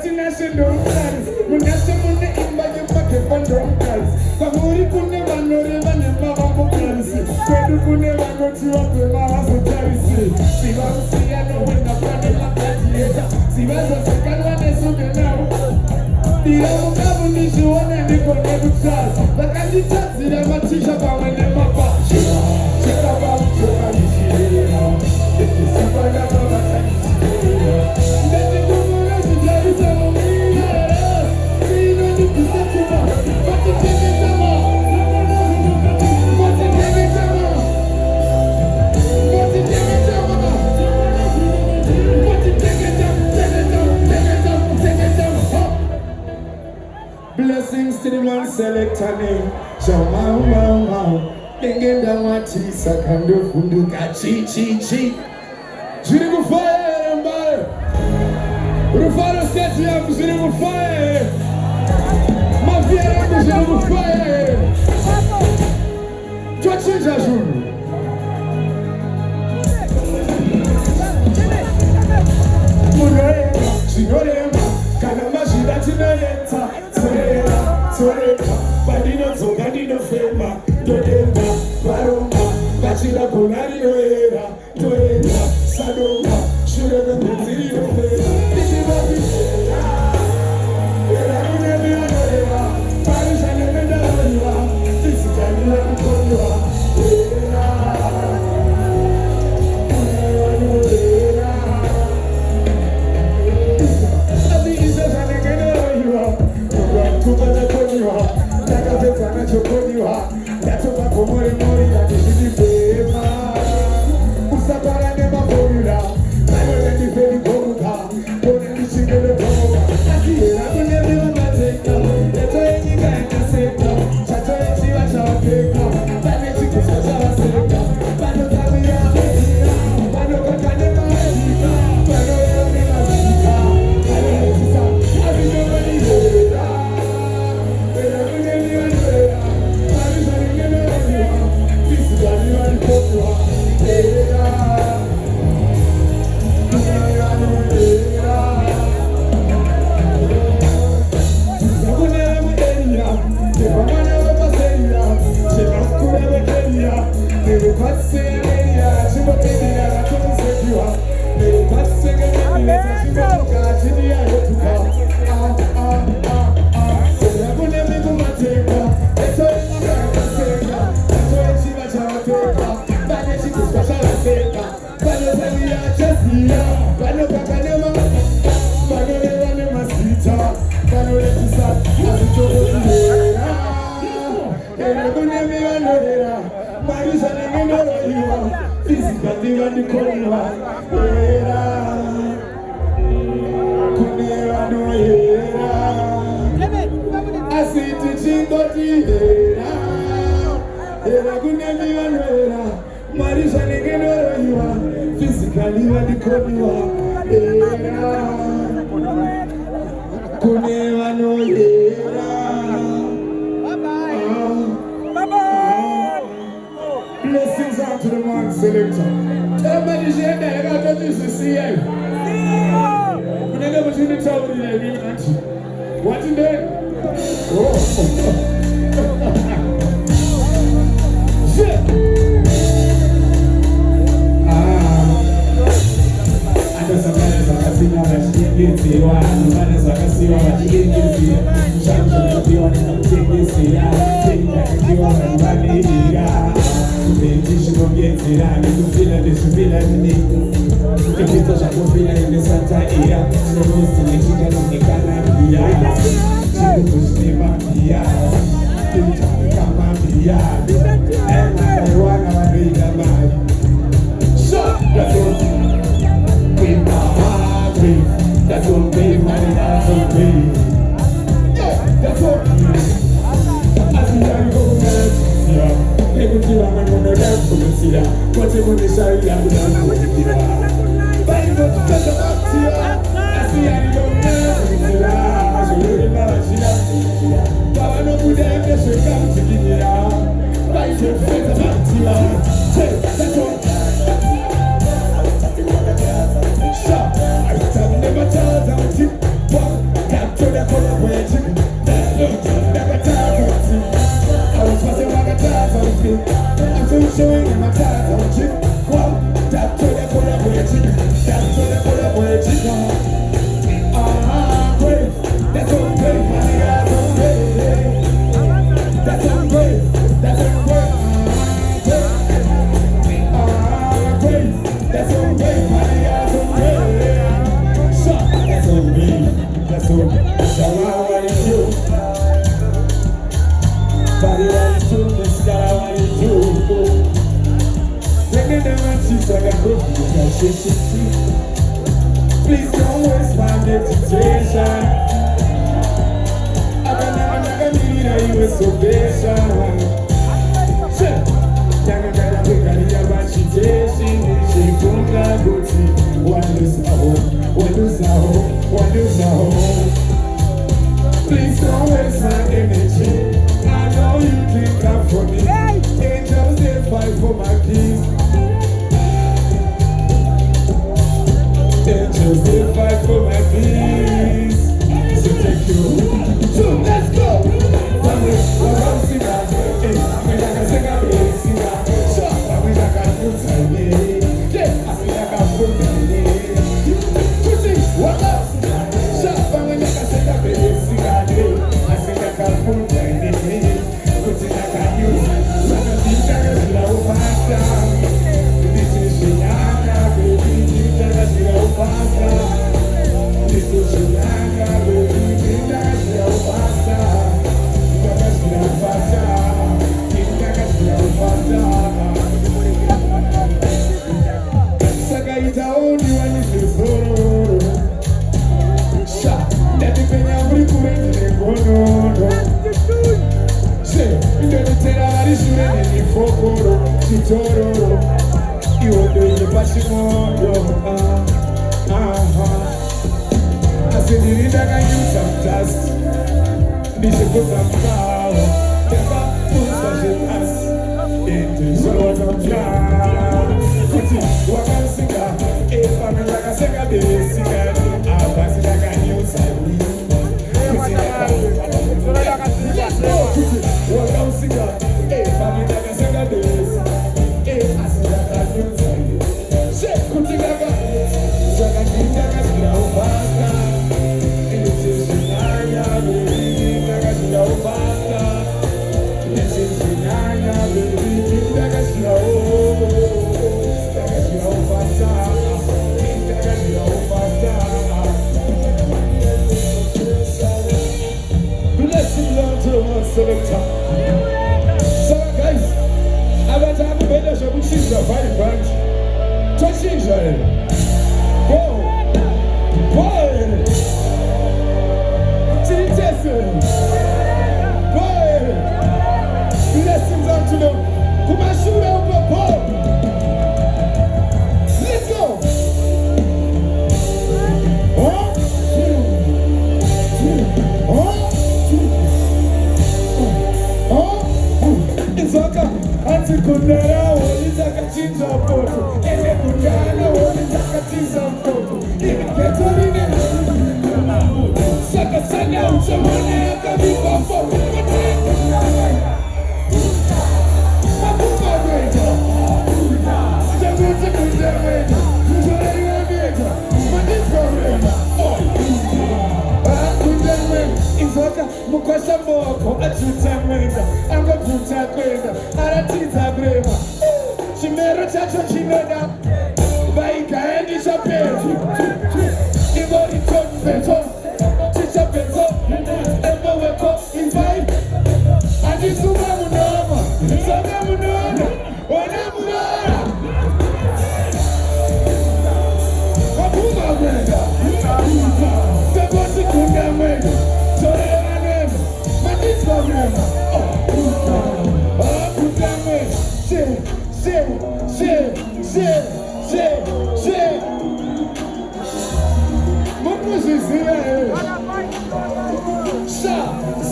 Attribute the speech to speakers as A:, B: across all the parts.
A: international plans. Munasema imba yupake fundamentals. Kamuri kune vanore vanemava mukansi. Kwedu kune vanotiwa kwemava sotarisi. Siva usiyano wena pane makatieta. Siva zosekanwa nesuke nao. Dira mukavu nishione niko nekutasa. Vakanditadzira matisha pamwe nemapachi. Cheka vamuchoka nishirira. Siva nava vatanichirira. Blessings to the man selector name. Shama mama, dengenda matisa kando funduka chi chi chi. Jiri kufaya mbale. Rufaro sketi ya jiri kufaya. Mafia yangu jiri kufaya. Twachinja juru. Munorema, chinorema, kana mashida chinoleta. Toreka, badino zonga dino fema, dodema, baroma, bachira bonari noera, toera, sadoma, shurega mutiri noera, dishiba bishera, era unebi anoera, parisha nemenda loiwa, tisikani na kukonwa, era, unewa noera, abi isa zanegene loiwa, kubana koniwa, nakapetana chokoniwa, yatoka komore mori ya kishidipema. Usapara nema formula, nayo yendifeli komuka, kone nishigele komuka. Akiera kunebi wangateka, yeto yenyika yakaseka, chato yechiwa chawapeka, bane chikusa chawaseka, bano tabi ya mekira, bano kakane mawezika, bano ya mimazika, bano yetisa, abinyo manizera. Blessings out to the man selector. Everybody share that. I got this to see you. When they never see the trouble, they need auntie. Watching that? Oh. Shit. I know some man is like a singer that she didn't get to. Some man is like a singer that she didn't get to. Sham sham be on it, I'm taking this to ya. Take that you on and run it, yeah. She gon' get it out, you can feel it, she feel it in it. If you touch, I can feel it in the Santa Ia. She don't listen, she can only can't She can push me back here. She can come back here. And I wanna read the mind. Shut the door. With my heart, that's what we money, that's what we. Yeah, that's what we. I see how you go next, yeah. Ekuti wame mwana dafu msira Kote mwane shari ya mwana mwana Bani kote kata baktia Asi ya nilona msira Shuluri mawashira Bawa no kuda eme shweka mchikinyira Bani shweka baktia Hey, that's all Shop, I tell them never tell them salvation. Akananga iwe salvation. Nyanga kwekalia bachiteshi nishifunga guti walusaho. Please don't waste my energy. I know you can come for me. Angels they fight for my peace. Angels they fight for my peace. So take you. So let's go. I said, you need to use some dust. This is good some power. Never put such a ass into sort of jar. What can sing? If I'm like a singer, they sing it. I'll pass it like a new side. What can sing? If I'm like a singer, they sing it. If I sing like a new side. Shake, put it like a So guys, avant de venir, je vous dis, je vais aller prendre. Toi, si j'arrive. Go! Boy! Jesus! Boy! Blessings unto them. Come on, shoot out, Paul! Let's go! Kundara wonitaka chinza poto ene kundana wonitaka chinza poto ketorine saka sana uchamone akabikwa poto mabuka weja jabuti kunja weja mzore ya weja manifo weja kunja weja inzoka mukosha moko achuta weja anga puta kwenda aratiza brema chimero chacho chinoda vaikaendisha petu ivori topeto chichapeto emboweko invai andisuma munoma same munona ona munona wapuma mwenda seboti kunda mwenda torera nema mandiswa brema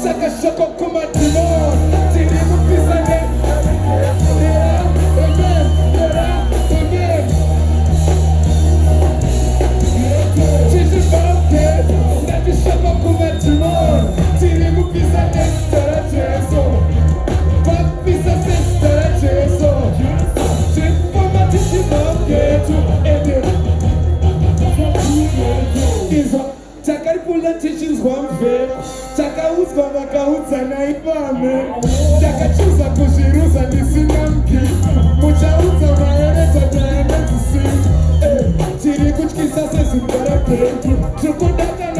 A: Saka shoko kuma timon, tiri mupisane. Tiri bamke, nati shoko kuma timon, tiri mupisane tara cheso, papisa se tara cheso. Tiri poma tiri bamke tu ede. Izo takari pula teachings one fair. Chakauzwa makautsa naipame chakachuza kuzviruza ndisinamki muchaudza maereta taenda zisi tiri kutyisa sezimbarapetu tikudaka